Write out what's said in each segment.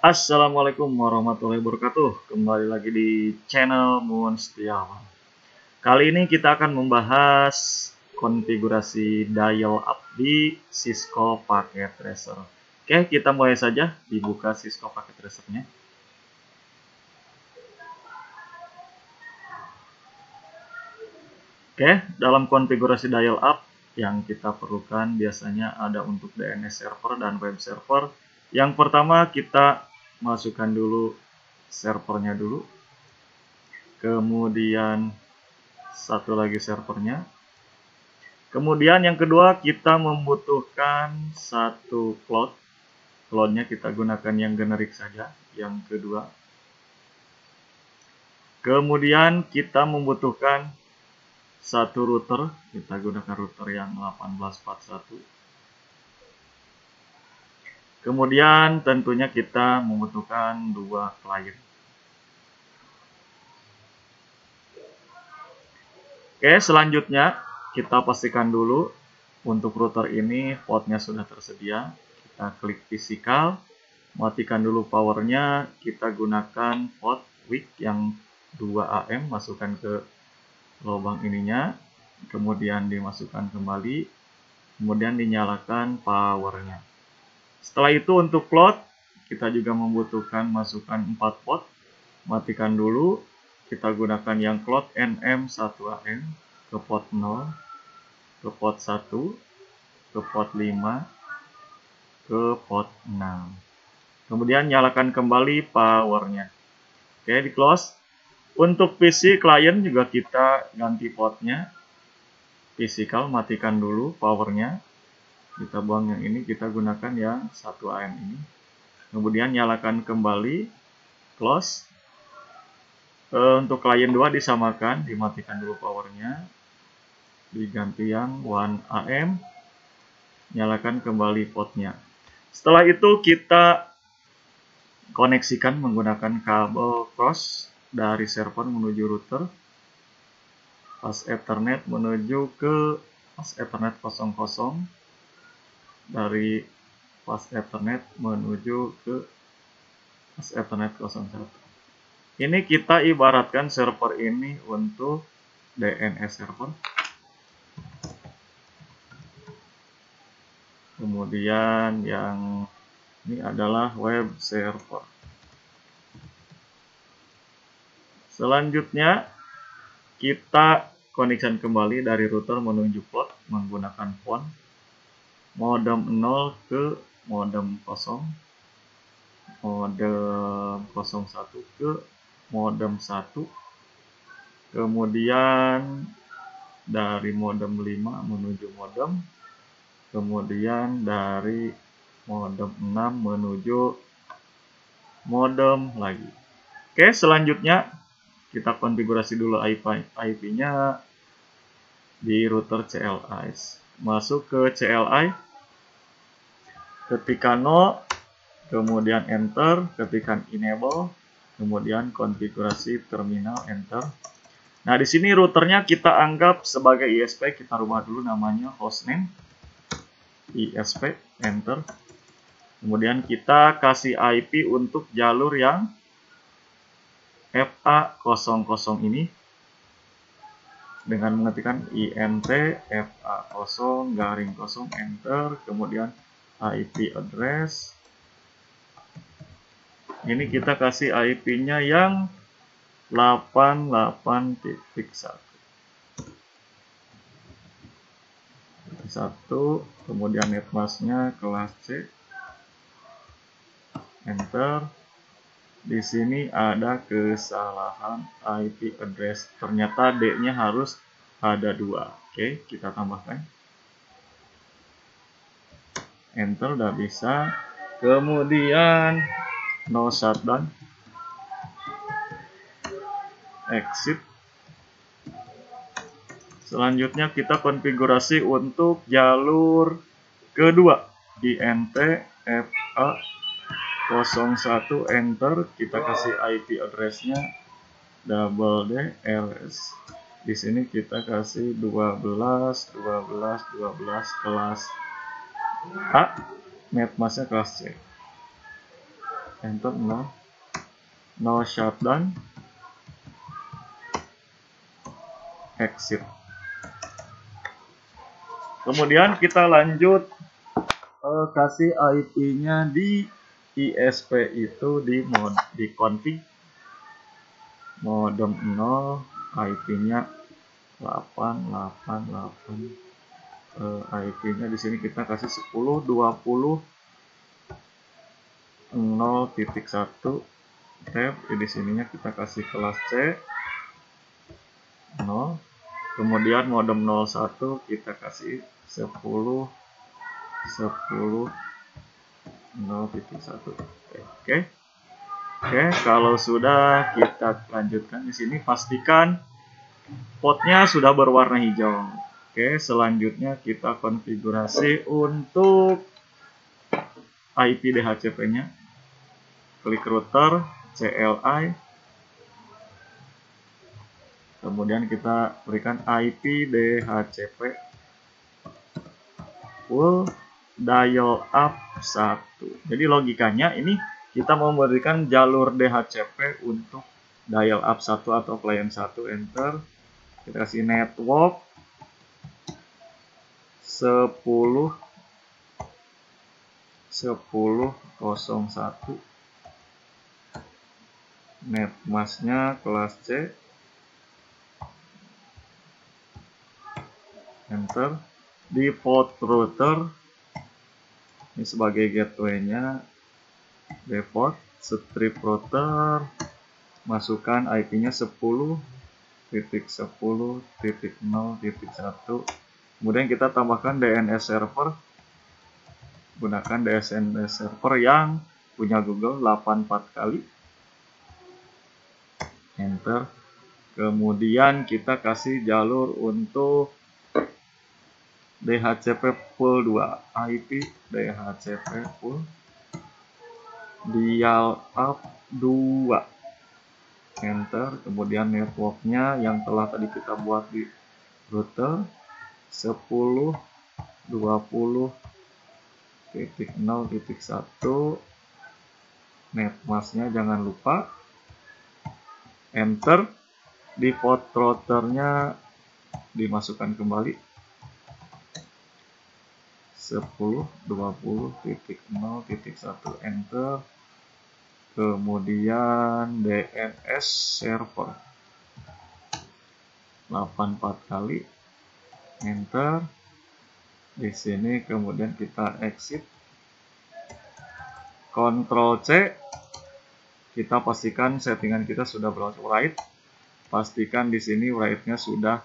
Assalamualaikum warahmatullahi wabarakatuh. Kembali lagi di channel Muon Setiawan. Kali ini kita akan membahas konfigurasi dial up di Cisco Packet Tracer. Oke, kita mulai saja. Dibuka Cisco Packet Tracer-nya. Oke, dalam konfigurasi dial up yang kita perlukan biasanya ada untuk DNS server dan web server. Yang pertama kita masukkan dulu servernya dulu. Kemudian satu lagi servernya. Kemudian yang kedua kita membutuhkan satu cloud. Cloudnya kita gunakan yang generik saja. Yang kedua. Kemudian kita membutuhkan satu router. Kita gunakan router yang 1841. Kemudian tentunya kita membutuhkan dua client. Oke, selanjutnya kita pastikan dulu untuk router ini portnya sudah tersedia. Kita klik physical, matikan dulu powernya. Kita gunakan port WIC yang 2 AM, masukkan ke lubang ininya, kemudian dimasukkan kembali, kemudian dinyalakan powernya. Setelah itu untuk cloud kita juga membutuhkan masukkan 4 port, matikan dulu. Kita gunakan yang cloud NM1AM ke port 0, ke port 1, ke port 5, ke port 6. Kemudian nyalakan kembali powernya. Oke, di close. Untuk PC client juga kita ganti portnya. Physical, matikan dulu powernya. Kita buang yang ini, kita gunakan yang 1 AM ini. Kemudian nyalakan kembali, close. Untuk client 2 disamakan, dimatikan dulu powernya, diganti yang 1 AM, nyalakan kembali portnya. Setelah itu kita koneksikan menggunakan kabel cross dari server menuju router, pas Ethernet menuju ke pas Ethernet 00, dari pas Ethernet menuju ke pas Ethernet 01. Ini kita ibaratkan server ini untuk DNS server. Kemudian yang ini adalah web server. Selanjutnya kita koneksikan kembali dari router menuju port menggunakan phone. Modem 0 ke modem 0. Modem 01 ke modem 1. Kemudian dari modem 5 menuju modem. Kemudian dari modem 6 menuju modem lagi. Oke, selanjutnya kita konfigurasi dulu IP-nya di router CLI. Masuk ke CLI, ketikkan 0, kemudian enter, ketikkan enable, kemudian konfigurasi terminal, enter. Nah, di sini routernya kita anggap sebagai ISP, kita rubah dulu namanya hostname ISP, enter. Kemudian kita kasih IP untuk jalur yang FA00 ini dengan mengetikkan INT FA0 garing 0, enter. Kemudian IP address ini kita kasih IP-nya yang 88.1, kemudian netmasknya kelas C, enter. Di sini ada kesalahan IP address, ternyata D-nya harus ada 2. Oke, kita tambahkan, enter, udah bisa. Kemudian no shutdown, exit. Selanjutnya kita konfigurasi untuk jalur kedua, INT FA01, enter. Kita kasih IP address-nya double D LS. Di sini kita kasih 12 kelas A, netmasknya kelas C. enter, no shutdown, exit. Kemudian kita lanjut kasih IP-nya di ISP itu di config modem 0, IP-nya 888. IP-nya di sini kita kasih 10.20.0.1 tab. Di sininya kita kasih kelas C 0. Kemudian modem 01 kita kasih 10.0.1. Oke, kalau sudah kita lanjutkan di sini, pastikan portnya sudah berwarna hijau. Oke, selanjutnya kita konfigurasi untuk IP DHCP-nya. Klik router, CLI. Kemudian kita berikan IP DHCP full dial up 1. Jadi logikanya ini kita mau memberikan jalur DHCP untuk dial up 1 atau client 1, enter. Kita kasih network 10.01 net masknya kelas C, enter. Default router ini sebagai gateway-nya, default strip router, masukkan IP-nya 10.10.0.1. Kemudian kita tambahkan DNS server, gunakan DNS server yang punya Google 84 kali, enter. Kemudian kita kasih jalur untuk DHCP full 2, IP DHCP full dial up 2, enter. Kemudian networknya yang telah tadi kita buat di router 10.20.0.1 net masknya jangan lupa, enter. Default routernya dimasukkan kembali 10.20.0.1, enter. Kemudian DNS server 84 kali, enter. Di sini kemudian kita exit, Ctrl C. Kita pastikan settingan kita sudah berlangsung write. Pastikan di sini write-nya sudah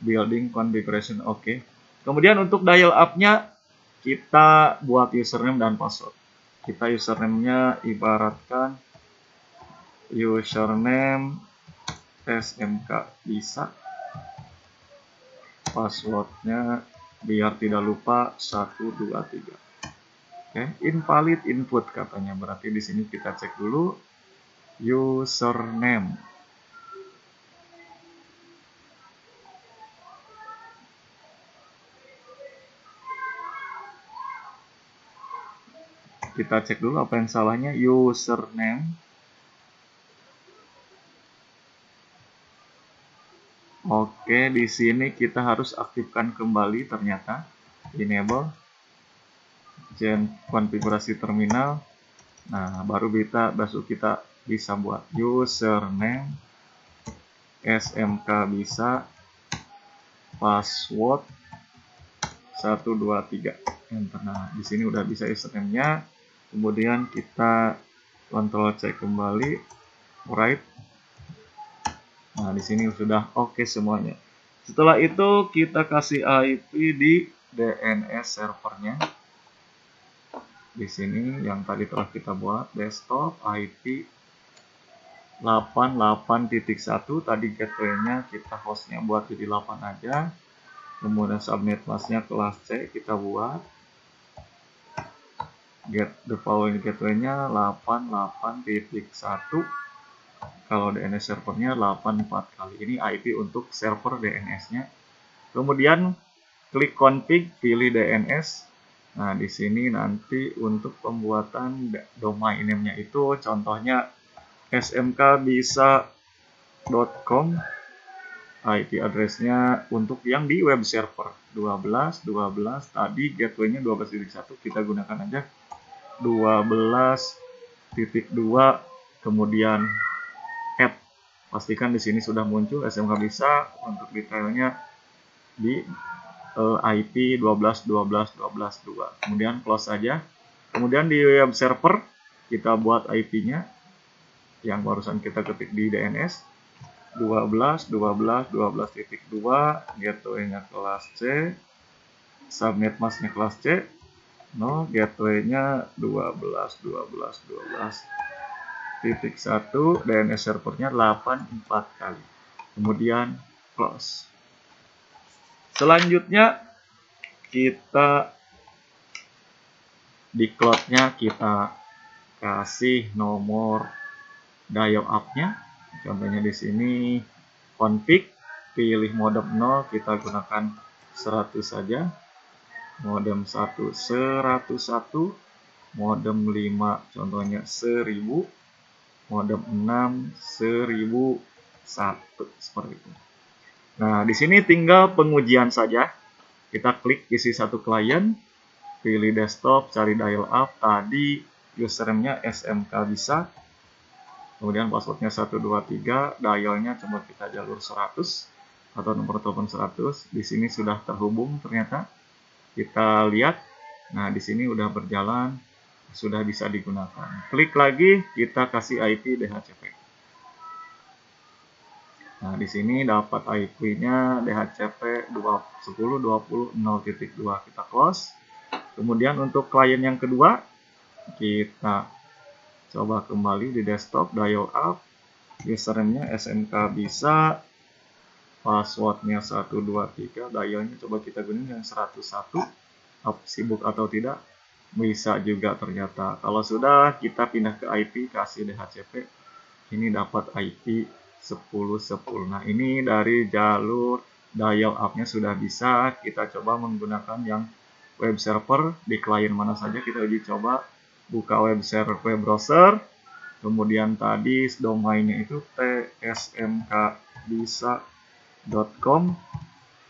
building configuration oke. Kemudian untuk dial up-nya kita buat username dan password. Kita username-nya ibaratkan username SMK bisa. Passwordnya biar tidak lupa 123. Oke, invalid input katanya. Berarti di sini kita cek dulu username. Kita cek dulu apa yang salahnya, username. Oke, di sini kita harus aktifkan kembali ternyata. Enable gen konfigurasi terminal. Nah, baru kita bisa buat username SMK bisa, password 123, enter. Nah, di sini udah bisa username-nya. Kemudian kita Ctrl C kembali, write. Nah, di sini sudah oke semuanya. Setelah itu kita kasih IP di DNS servernya. Di sini yang tadi telah kita buat, desktop IP 88.1. Tadi gateway-nya kita hostnya buat jadi 8 aja. Kemudian subnet masknya kelas C kita buat. Get the following gateway-nya 88.1. Kalau DNS servernya 84 kali. Ini IP untuk server DNS-nya. Kemudian klik config, pilih DNS. Nah, di sini nanti untuk pembuatan domain name-nya itu contohnya smkbisa.com, IP address-nya untuk yang di web server 12 tadi gateway-nya 12.1, kita gunakan aja 12.2, kemudian add. Pastikan di sini sudah muncul SMK Bisa, untuk detailnya di IP 12.12.12.2. Kemudian close saja. Kemudian di web server kita buat IP-nya yang barusan kita ketik di DNS 12.12.12.2, gateway-nya kelas C, subnet mask-nya kelas C, gateway-nya 12.12.12.1, DNS servernya 84 kali. Kemudian close. Selanjutnya kita di cloud-nya kita kasih nomor dial up-nya. Contohnya di sini config, pilih modem 0, kita gunakan 100 saja. Modem 1 101, modem 5 contohnya 1000, modem 6 1001, seperti itu. Nah, di sini tinggal pengujian saja. Kita klik isi satu klien, pilih desktop, cari dial up, tadi username-nya SMK Bisa, kemudian passwordnya 123, dialnya coba kita jalur 100 atau nomor telepon 100. Di sini sudah terhubung ternyata. Kita lihat, nah di sini udah berjalan, sudah bisa digunakan. Klik lagi, kita kasih IP DHCP. Nah di sini dapat IP-nya DHCP 10.20.0.2, kita close. Kemudian untuk klien yang kedua, kita coba kembali di desktop, dial up, username-nya SMK Bisa, passwordnya 123, dialnya coba kita gunakan yang 101, sibuk atau tidak, bisa juga ternyata. Kalau sudah, kita pindah ke IP, kasih DHCP, ini dapat IP 10.10. Nah ini dari jalur dial up-nya sudah bisa. Kita coba menggunakan yang web server di klien mana saja, kita uji coba. Buka web server, web browser, kemudian tadi domainnya itu tsmkbisa.com,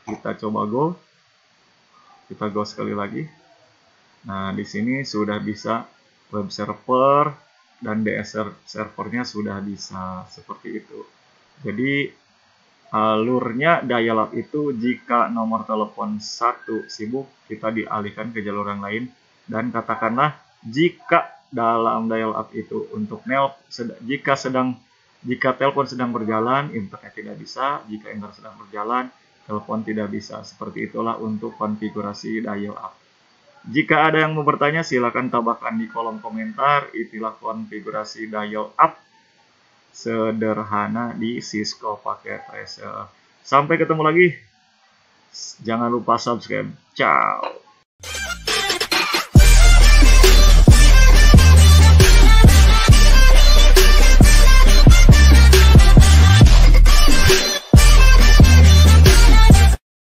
kita coba go, sekali lagi. Nah di sini sudah bisa web server dan DS servernya sudah bisa, seperti itu. Jadi alurnya dial up itu jika nomor telepon 1 sibuk, kita dialihkan ke jalur yang lain. Dan katakanlah jika dalam dial up itu untuk jika telepon sedang berjalan, internet tidak bisa. Jika internet sedang berjalan, telepon tidak bisa. Seperti itulah untuk konfigurasi dial up. Jika ada yang mau bertanya, silakan tambahkan di kolom komentar. Itulah konfigurasi dial up sederhana di Cisco Packet Tracer. Sampai ketemu lagi. Jangan lupa subscribe. Ciao.